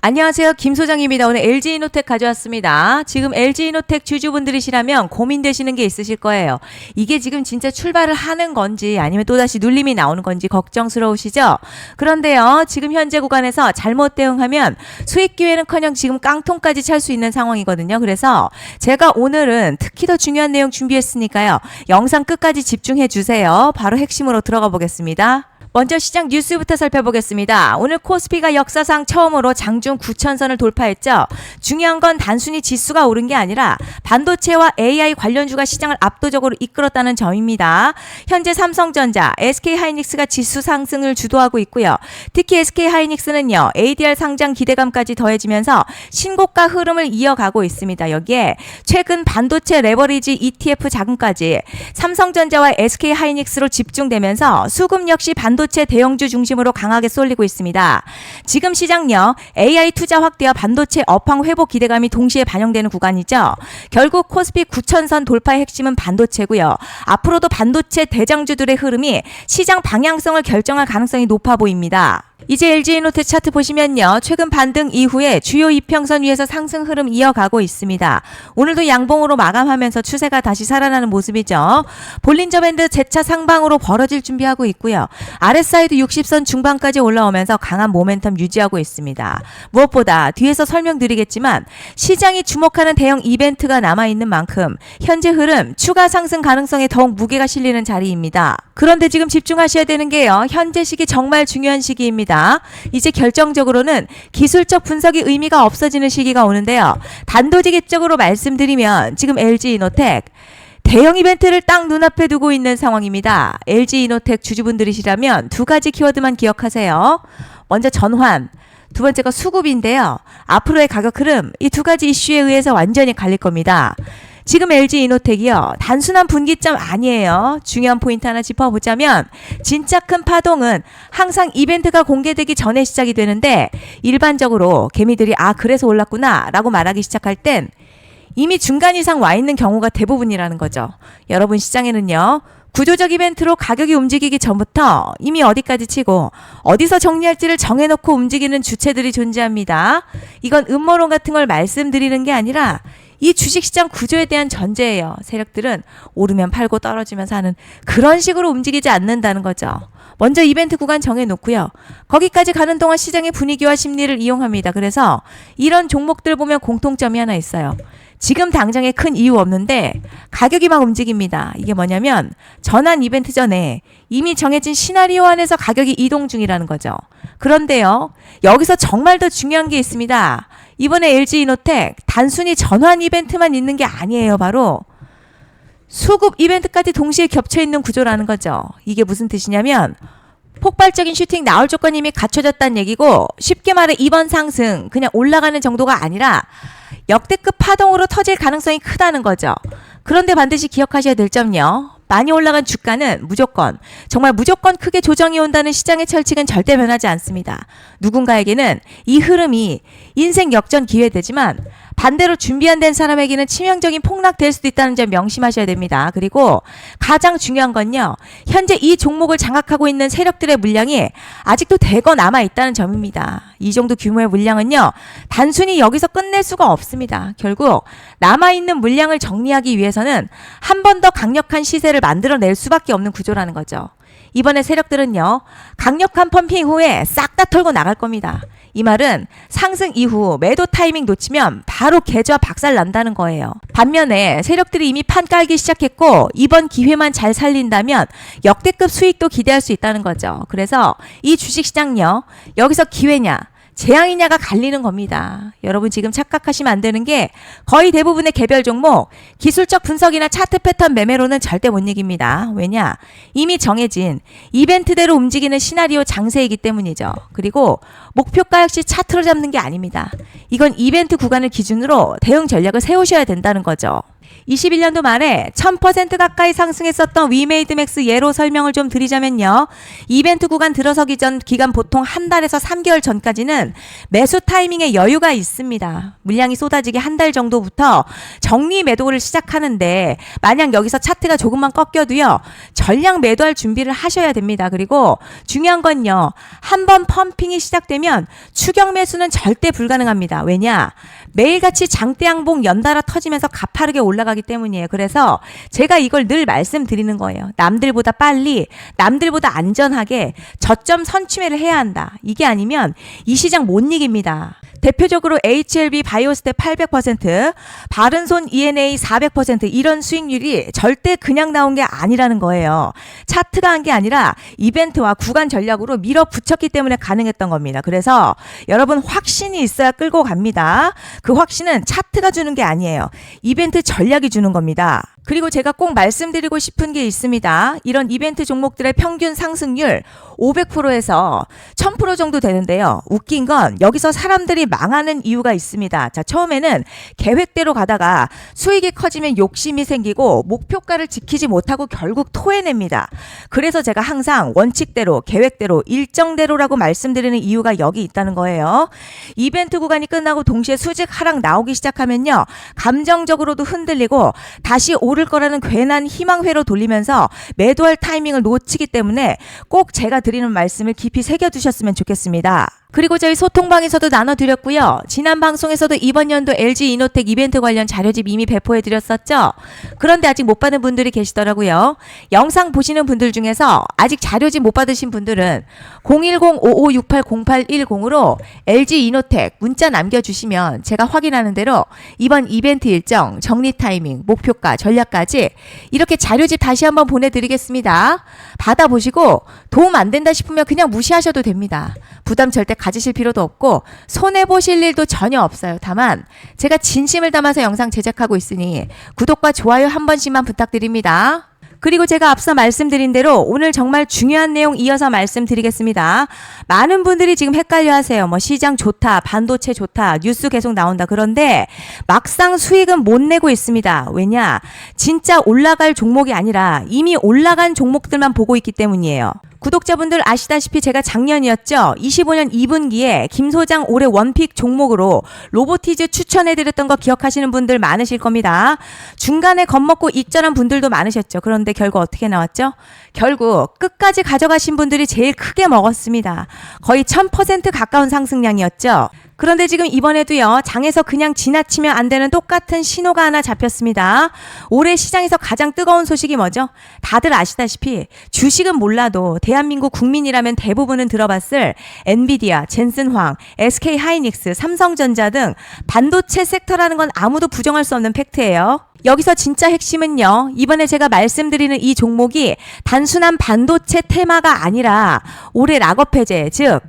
안녕하세요. 김 소장입니다. 오늘 LG이노텍 가져왔습니다. 지금 LG이노텍 주주분들이시라면 고민되시는 게 있으실 거예요. 이게 지금 진짜 출발을 하는 건지 아니면 또다시 눌림이 나오는 건지 걱정스러우시죠? 그런데요. 지금 현재 구간에서 잘못 대응하면 수익 기회는커녕 지금 깡통까지 찰 수 있는 상황이거든요. 그래서 제가 오늘은 특히 더 중요한 내용 준비했으니까요. 영상 끝까지 집중해 주세요. 바로 핵심으로 들어가 보겠습니다. 먼저 시장 뉴스부터 살펴보겠습니다. 오늘 코스피가 역사상 처음으로 장중 9,000선을 돌파했죠. 중요한 건 단순히 지수가 오른 게 아니라 반도체와 AI 관련주가 시장을 압도적으로 이끌었다는 점입니다. 현재 삼성전자, SK하이닉스가 지수 상승을 주도하고 있고요. 특히 SK하이닉스는요. ADR 상장 기대감까지 더해지면서 신고가 흐름을 이어가고 있습니다. 여기에 최근 반도체 레버리지 ETF 자금까지 삼성전자와 SK하이닉스로 집중되면서 수급 역시 반도체 대형주 중심으로 강하게 쏠리고 있습니다. 지금 시장요. AI 투자 확대와 반도체 업황 회복 기대감이 동시에 반영되는 구간이죠. 결국 코스피 9,000선 돌파의 핵심은 반도체고요. 앞으로도 반도체 대장주들의 흐름이 시장 방향성을 결정할 가능성이 높아 보입니다. 이제 LG이노텍 차트 보시면요. 최근 반등 이후에 주요 이평선 위에서 상승 흐름 이어가고 있습니다. 오늘도 양봉으로 마감하면서 추세가 다시 살아나는 모습이죠. 볼린저 밴드 재차 상방으로 벌어질 준비하고 있고요. RSI도 60선 중반까지 올라오면서 강한 모멘텀 유지하고 있습니다. 무엇보다 뒤에서 설명드리겠지만 시장이 주목하는 대형 이벤트가 남아있는 만큼 현재 흐름 추가 상승 가능성에 더욱 무게가 실리는 자리입니다. 그런데 지금 집중하셔야 되는 게요. 현재 시기 정말 중요한 시기입니다. 이제 결정적으로는 기술적 분석이 의미가 없어지는 시기가 오는데요. 단도직입적으로 말씀드리면 지금 LG이노텍 대형 이벤트를 딱 눈앞에 두고 있는 상황입니다. LG이노텍 주주분들이시라면 두 가지 키워드만 기억하세요. 먼저 전환, 두 번째가 수급인데요. 앞으로의 가격 흐름, 이 두 가지 이슈에 의해서 완전히 갈릴 겁니다. 지금 LG이노텍이요. 단순한 분기점 아니에요. 중요한 포인트 하나 짚어보자면 진짜 큰 파동은 항상 이벤트가 공개되기 전에 시작이 되는데 일반적으로 개미들이 그래서 올랐구나 라고 말하기 시작할 땐 이미 중간 이상 와 있는 경우가 대부분이라는 거죠. 여러분 시장에는요. 구조적 이벤트로 가격이 움직이기 전부터 이미 어디까지 치고 어디서 정리할지를 정해놓고 움직이는 주체들이 존재합니다. 이건 음모론 같은 걸 말씀드리는 게 아니라 이 주식시장 구조에 대한 전제예요. 세력들은 오르면 팔고 떨어지면 사는 그런 식으로 움직이지 않는다는 거죠. 먼저 이벤트 구간 정해놓고요. 거기까지 가는 동안 시장의 분위기와 심리를 이용합니다. 그래서 이런 종목들 보면 공통점이 하나 있어요. 지금 당장에 큰 이유 없는데 가격이 막 움직입니다. 이게 뭐냐면 전환 이벤트 전에 이미 정해진 시나리오 안에서 가격이 이동 중이라는 거죠. 그런데요. 여기서 정말 더 중요한 게 있습니다. 이번에 LG이노텍 단순히 전환 이벤트만 있는 게 아니에요. 바로 수급 이벤트까지 동시에 겹쳐 있는 구조라는 거죠. 이게 무슨 뜻이냐면 폭발적인 슈팅 나올 조건이 이미 갖춰졌다는 얘기고 쉽게 말해 이번 상승 그냥 올라가는 정도가 아니라 역대급 파동으로 터질 가능성이 크다는 거죠. 그런데 반드시 기억하셔야 될 점요. 많이 올라간 주가는 정말 무조건 크게 조정이 온다는 시장의 철칙은 절대 변하지 않습니다. 누군가에게는 이 흐름이 인생 역전 기회되지만 반대로 준비 안 된 사람에게는 치명적인 폭락될 수도 있다는 점 명심하셔야 됩니다. 그리고 가장 중요한 건요. 현재 이 종목을 장악하고 있는 세력들의 물량이 아직도 대거 남아있다는 점입니다. 이 정도 규모의 물량은요. 단순히 여기서 끝낼 수가 없습니다. 결국 남아있는 물량을 정리하기 위해서는 한 번 더 강력한 시세를 만들어낼 수밖에 없는 구조라는 거죠. 이번에 세력들은요. 강력한 펌핑 후에 싹 다 털고 나갈 겁니다. 이 말은 상승 이후 매도 타이밍 놓치면 바로 계좌 박살 난다는 거예요. 반면에 세력들이 이미 판 깔기 시작했고 이번 기회만 잘 살린다면 역대급 수익도 기대할 수 있다는 거죠. 그래서 이 주식시장요. 여기서 기회냐 재앙이냐가 갈리는 겁니다. 여러분 지금 착각하시면 안 되는 게 거의 대부분의 개별 종목 기술적 분석이나 차트 패턴 매매로는 절대 못 이깁니다. 왜냐? 이미 정해진 이벤트대로 움직이는 시나리오 장세이기 때문이죠. 그리고 목표가 역시 차트로 잡는 게 아닙니다. 이건 이벤트 구간을 기준으로 대응 전략을 세우셔야 된다는 거죠. 21년도 말에 1000% 가까이 상승했었던 위메이드맥스 예로 설명을 좀 드리자면요. 이벤트 구간 들어서기 전 기간 보통 한 달에서 3개월 전까지는 매수 타이밍에 여유가 있습니다. 물량이 쏟아지기 한 달 정도부터 정리 매도를 시작하는데 만약 여기서 차트가 조금만 꺾여도요. 전량 매도할 준비를 하셔야 됩니다. 그리고 중요한 건요. 한번 펌핑이 시작되면 추격 매수는 절대 불가능합니다. 왜냐? 매일같이 장대양봉 연달아 터지면서 가파르게 올라가기 때문이에요. 그래서 제가 이걸 늘 말씀드리는 거예요. 남들보다 빨리, 남들보다 안전하게 저점 선취매를 해야 한다. 이게 아니면 이 시장 못 이깁니다. 대표적으로 HLB 바이오스텝 800%, 바른손 ENA 400% 이런 수익률이 절대 그냥 나온 게 아니라는 거예요. 차트가 한 게 아니라 이벤트와 구간 전략으로 밀어붙였기 때문에 가능했던 겁니다. 그래서 여러분 확신이 있어야 끌고 갑니다. 그 확신은 차트가 주는 게 아니에요. 이벤트 전략이 주는 겁니다. 그리고 제가 꼭 말씀드리고 싶은 게 있습니다. 이런 이벤트 종목들의 평균 상승률 500%에서 1000% 정도 되는데요. 웃긴 건 여기서 사람들이 망하는 이유가 있습니다. 자, 처음에는 계획대로 가다가 수익이 커지면 욕심이 생기고 목표가를 지키지 못하고 결국 토해냅니다. 그래서 제가 항상 원칙대로, 계획대로, 일정대로라고 말씀드리는 이유가 여기 있다는 거예요. 이벤트 구간이 끝나고 동시에 수직 하락 나오기 시작하면요. 감정적으로도 흔들리고 다시 오를 거라는 괜한 희망회로 돌리면서 매도할 타이밍을 놓치기 때문에 꼭 제가 드리는 말씀을 깊이 새겨두셨으면 좋겠습니다. 그리고 저희 소통방에서도 나눠드렸고요. 지난 방송에서도 이번 연도 LG이노텍 이벤트 관련 자료집 이미 배포해드렸었죠. 그런데 아직 못 받은 분들이 계시더라고요. 영상 보시는 분들 중에서 아직 자료집 못 받으신 분들은 010-5568-0810으로 LG이노텍 문자 남겨주시면 제가 확인하는 대로 이번 이벤트 일정, 정리 타이밍, 목표가, 전략까지 이렇게 자료집 다시 한번 보내드리겠습니다. 받아보시고 도움 안 된다 싶으면 그냥 무시하셔도 됩니다. 부담 절대 가지실 필요도 없고 손해보실 일도 전혀 없어요. 다만 제가 진심을 담아서 영상 제작하고 있으니 구독과 좋아요 한 번씩만 부탁드립니다. 그리고 제가 앞서 말씀드린 대로 오늘 정말 중요한 내용 이어서 말씀드리겠습니다. 많은 분들이 지금 헷갈려 하세요. 뭐 시장 좋다, 반도체 좋다, 뉴스 계속 나온다. 그런데 막상 수익은 못 내고 있습니다. 왜냐? 진짜 올라갈 종목이 아니라 이미 올라간 종목들만 보고 있기 때문이에요. 구독자분들 아시다시피 제가 작년이었죠. 25년 2분기에 김 소장 올해 원픽 종목으로 로보티즈 추천해드렸던 거 기억하시는 분들 많으실 겁니다. 중간에 겁먹고 익절한 분들도 많으셨죠. 그런데 결국 어떻게 나왔죠? 결국 끝까지 가져가신 분들이 제일 크게 먹었습니다. 거의 1000% 가까운 상승량이었죠. 그런데 지금 이번에도요. 장에서 그냥 지나치면 안 되는 똑같은 신호가 하나 잡혔습니다. 올해 시장에서 가장 뜨거운 소식이 뭐죠? 다들 아시다시피 주식은 몰라도 대한민국 국민이라면 대부분은 들어봤을 엔비디아, 젠슨황, SK하이닉스, 삼성전자 등 반도체 섹터라는 건 아무도 부정할 수 없는 팩트예요. 여기서 진짜 핵심은요. 이번에 제가 말씀드리는 이 종목이 단순한 반도체 테마가 아니라 올해 락업 해제, 즉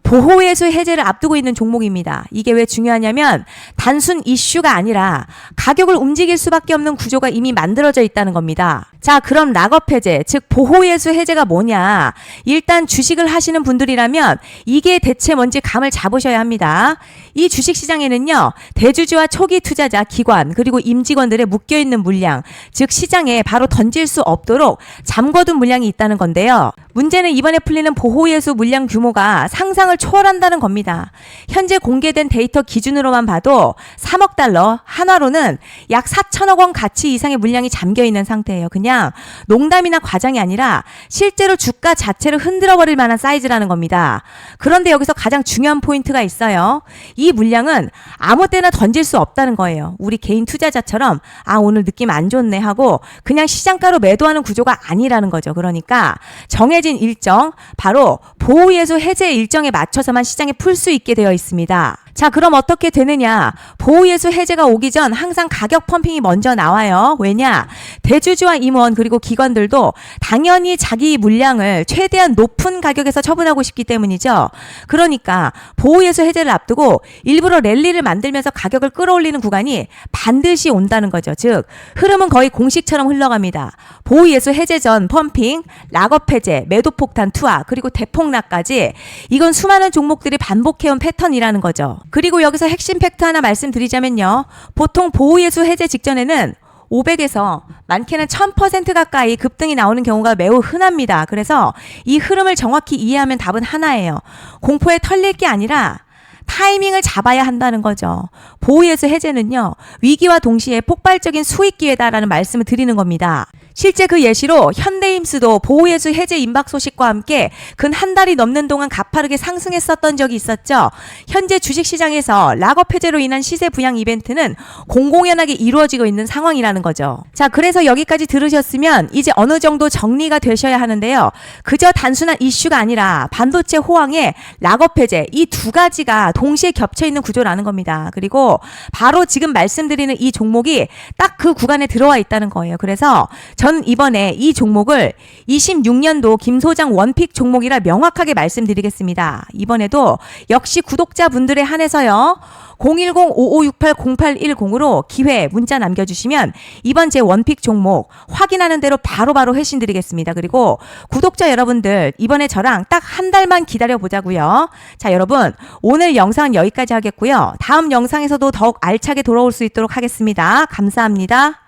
보호예수 해제를 앞두고 있는 종목입니다. 이게 왜 중요하냐면 단순 이슈가 아니라 가격을 움직일 수밖에 없는 구조가 이미 만들어져 있다는 겁니다. 자, 그럼 락업 해제, 즉 보호예수 해제가 뭐냐? 일단 주식을 하시는 분들이라면 이게 대체 뭔지 감을 잡으셔야 합니다. 이 주식시장에는요. 대주주와 초기 투자자, 기관, 그리고 임직원들의 묶여있는 물량, 즉 시장에 바로 던질 수 없도록 잠궈둔 물량이 있다는 건데요. 문제는 이번에 풀리는 보호예수 물량 규모가 상상을 초월한다는 겁니다. 현재 공개된 데이터 기준으로만 봐도 3억 달러, 한화로는 약 4천억 원 가치 이상의 물량이 잠겨있는 상태예요. 그냥 농담이나 과장이 아니라 실제로 주가 자체를 흔들어버릴 만한 사이즈라는 겁니다. 그런데 여기서 가장 중요한 포인트가 있어요. 이 물량은 아무 때나 던질 수 없다는 거예요. 우리 개인 투자자처럼 오늘 느낌 안 좋네 하고 그냥 시장가로 매도하는 구조가 아니라는 거죠. 그러니까 정해진 일정, 바로 보호예수 해제 일정에 맞춰서만 시장에 풀 수 있게 되어 있습니다. 자, 그럼 어떻게 되느냐? 보호예수 해제가 오기 전 항상 가격 펌핑이 먼저 나와요. 왜냐? 대주주와 임원 그리고 기관들도 당연히 자기 물량을 최대한 높은 가격에서 처분하고 싶기 때문이죠. 그러니까 보호예수 해제를 앞두고 일부러 랠리를 만들면서 가격을 끌어올리는 구간이 반드시 온다는 거죠. 즉 흐름은 거의 공식처럼 흘러갑니다. 보호예수 해제 전 펌핑, 락업 해제, 매도 폭탄 투하, 그리고 대폭락까지 이건 수많은 종목들이 반복해온 패턴이라는 거죠. 그리고 여기서 핵심 팩트 하나 말씀드리자면요. 보통 보호예수 해제 직전에는 500에서 많게는 1000% 가까이 급등이 나오는 경우가 매우 흔합니다. 그래서 이 흐름을 정확히 이해하면 답은 하나예요. 공포에 털릴 게 아니라 타이밍을 잡아야 한다는 거죠. 보호예수 해제는요, 위기와 동시에 폭발적인 수익 기회다라는 말씀을 드리는 겁니다. 실제 그 예시로 현대임스도 보호예수 해제 임박 소식과 함께 근 한 달이 넘는 동안 가파르게 상승했었던 적이 있었죠. 현재 주식시장에서 락업 해제로 인한 시세 부양 이벤트는 공공연하게 이루어지고 있는 상황이라는 거죠. 자, 그래서 여기까지 들으셨으면 이제 어느 정도 정리가 되셔야 하는데요. 그저 단순한 이슈가 아니라 반도체 호황에 락업 해제, 이 두 가지가 동시에 겹쳐 있는 구조라는 겁니다. 그리고 바로 지금 말씀드리는 이 종목이 딱 그 구간에 들어와 있다는 거예요. 그래서 전 이번에 이 종목을 26년도 김 소장 원픽 종목이라 명확하게 말씀드리겠습니다. 이번에도 역시 구독자분들에 한해서요. 010-5568-0810으로 기회 문자 남겨주시면 이번 제 원픽 종목 확인하는 대로 바로바로 회신 드리겠습니다. 그리고 구독자 여러분들 이번에 저랑 딱 한 달만 기다려 보자고요. 자, 여러분 오늘 영상은 여기까지 하겠고요. 다음 영상에서도 더욱 알차게 돌아올 수 있도록 하겠습니다. 감사합니다.